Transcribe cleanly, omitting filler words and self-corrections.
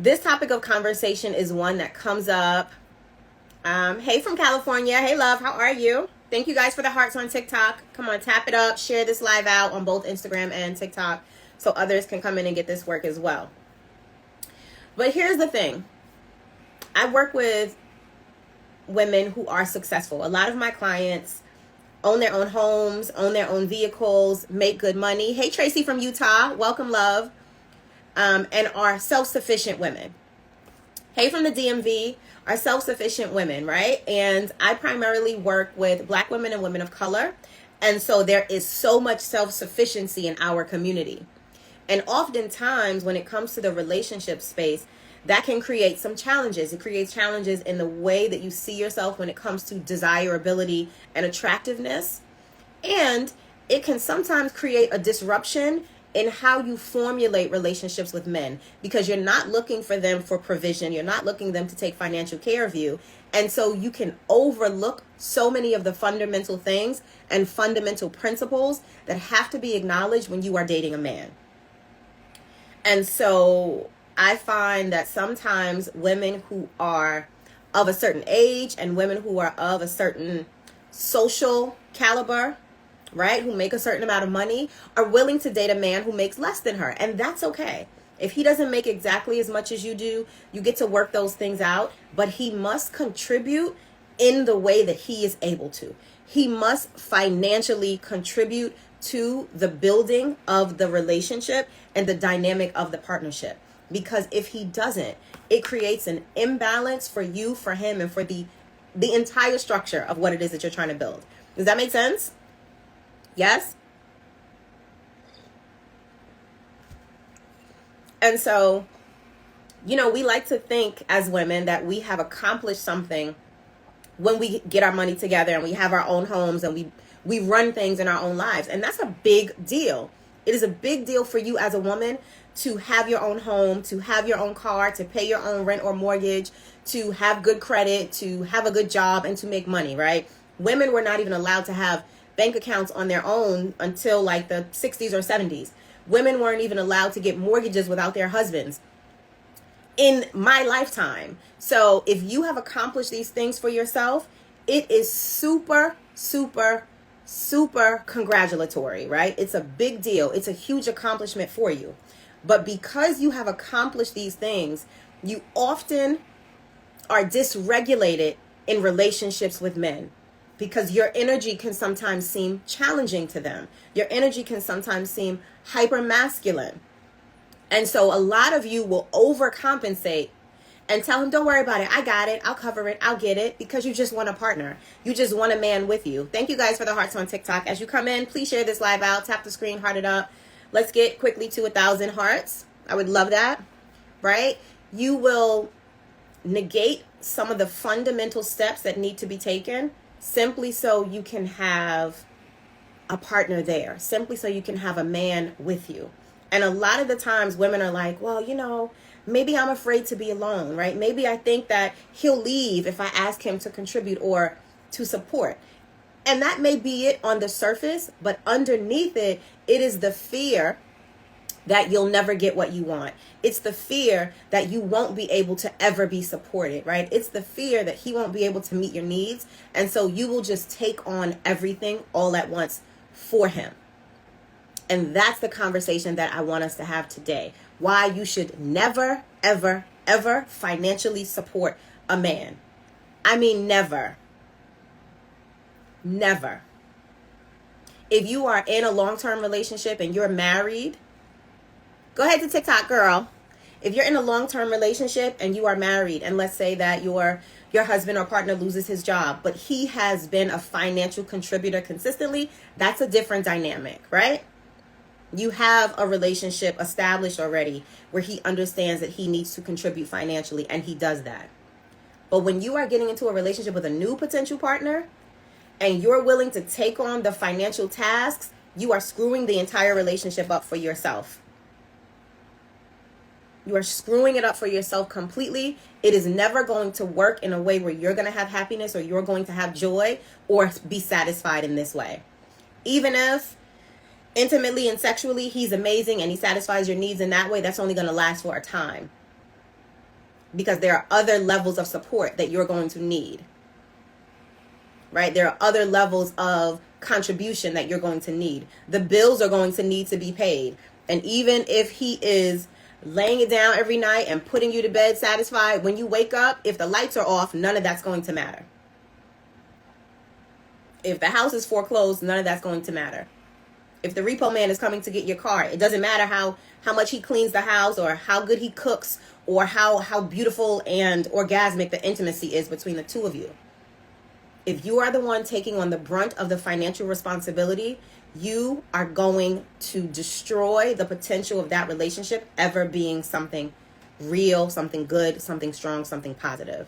This topic of conversation is one that comes up. Hey from California. Hey love, how are you? Thank you guys for the hearts on TikTok. Come on, tap it up. Share this live out on both Instagram and TikTok so others can come in and get this work as well. But here's the thing. I work with women who are successful. A lot of my clients own their own homes, own their own vehicles, make good money. Hey, Tracy from Utah. Welcome, love. And are self-sufficient women. Hey from the DMV, are self-sufficient women, right? And I primarily work with Black women and women of color. And so there is so much self-sufficiency in our community. And oftentimes when it comes to the relationship space, that can create some challenges. It creates challenges in the way that you see yourself when it comes to desirability and attractiveness. And it can sometimes create a disruption in how you formulate relationships with men, because you're not looking for them for provision. You're not looking them to take financial care of you. And so you can overlook so many of the fundamental things and fundamental principles that have to be acknowledged when you are dating a man. And so I find that sometimes women who are of a certain age and women who are of a certain social caliber, right, who make a certain amount of money, are willing to date a man who makes less than her. And that's okay. If he doesn't make exactly as much as you do, you get to work those things out. But he must contribute in the way that he is able to. He must financially contribute to the building of the relationship and the dynamic of the partnership. Because if he doesn't, it creates an imbalance for you, for him, and for the entire structure of what it is that you're trying to build. Does that make sense? Yes? And so, we like to think as women that we have accomplished something when we get our money together and we have our own homes and we run things in our own lives. And that's a big deal. It is a big deal for you as a woman to have your own home, to have your own car, to pay your own rent or mortgage, to have good credit, to have a good job, and to make money, right? Women were not even allowed to have bank accounts on their own until like the 60s or 70s. Women weren't even allowed to get mortgages without their husbands in my lifetime. So if you have accomplished these things for yourself, it is super, super, super congratulatory, right? It's a big deal. It's a huge accomplishment for you. But because you have accomplished these things, you often are dysregulated in relationships with men, because your energy can sometimes seem challenging to them. Your energy can sometimes seem hyper masculine. And so a lot of you will overcompensate and tell him, don't worry about it. I got it. I'll cover it. I'll get it, because you just want a partner. You just want a man with you. Thank you guys for the hearts on TikTok. As you come in, please share this live out. Tap the screen, heart it up. Let's get quickly to 1,000 hearts. I would love that, right? You will negate some of the fundamental steps that need to be taken simply so you can have a partner there, simply so you can have a man with you. And a lot of the times women are like, well, maybe I'm afraid to be alone, right? Maybe I think that he'll leave if I ask him to contribute or to support. And that may be it on the surface, but underneath it, it is the fear that you'll never get what you want. It's the fear that you won't be able to ever be supported, right? It's the fear that he won't be able to meet your needs. And so you will just take on everything all at once for him. And that's the conversation that I want us to have today. Why you should never, ever, ever financially support a man. I mean, never. Never. If you are in a long-term relationship and you're married, go ahead to TikTok, girl. If you're in a long-term relationship and you are married, and let's say that your husband or partner loses his job, but he has been a financial contributor consistently, that's a different dynamic, right? You have a relationship established already where he understands that he needs to contribute financially, and he does that. But when you are getting into a relationship with a new potential partner and you're willing to take on the financial tasks, you are screwing the entire relationship up for yourself. You are screwing it up for yourself completely. It is never going to work in a way where you're going to have happiness or you're going to have joy or be satisfied in this way. Even if intimately and sexually he's amazing and he satisfies your needs in that way, that's only going to last for a time. because there are other levels of support that you're going to need, right? There are other levels of contribution that you're going to need. The bills are going to need to be paid. And even if he is laying it down every night and putting you to bed satisfied, when you wake up, if the lights are off, none of that's going to matter. If the house is foreclosed, none of that's going to matter. If the repo man is coming to get your car, it doesn't matter how much he cleans the house or how good he cooks or how beautiful and orgasmic the intimacy is between the two of you. If you are the one taking on the brunt of the financial responsibility, you are going to destroy the potential of that relationship ever being something real, something good, something strong, something positive.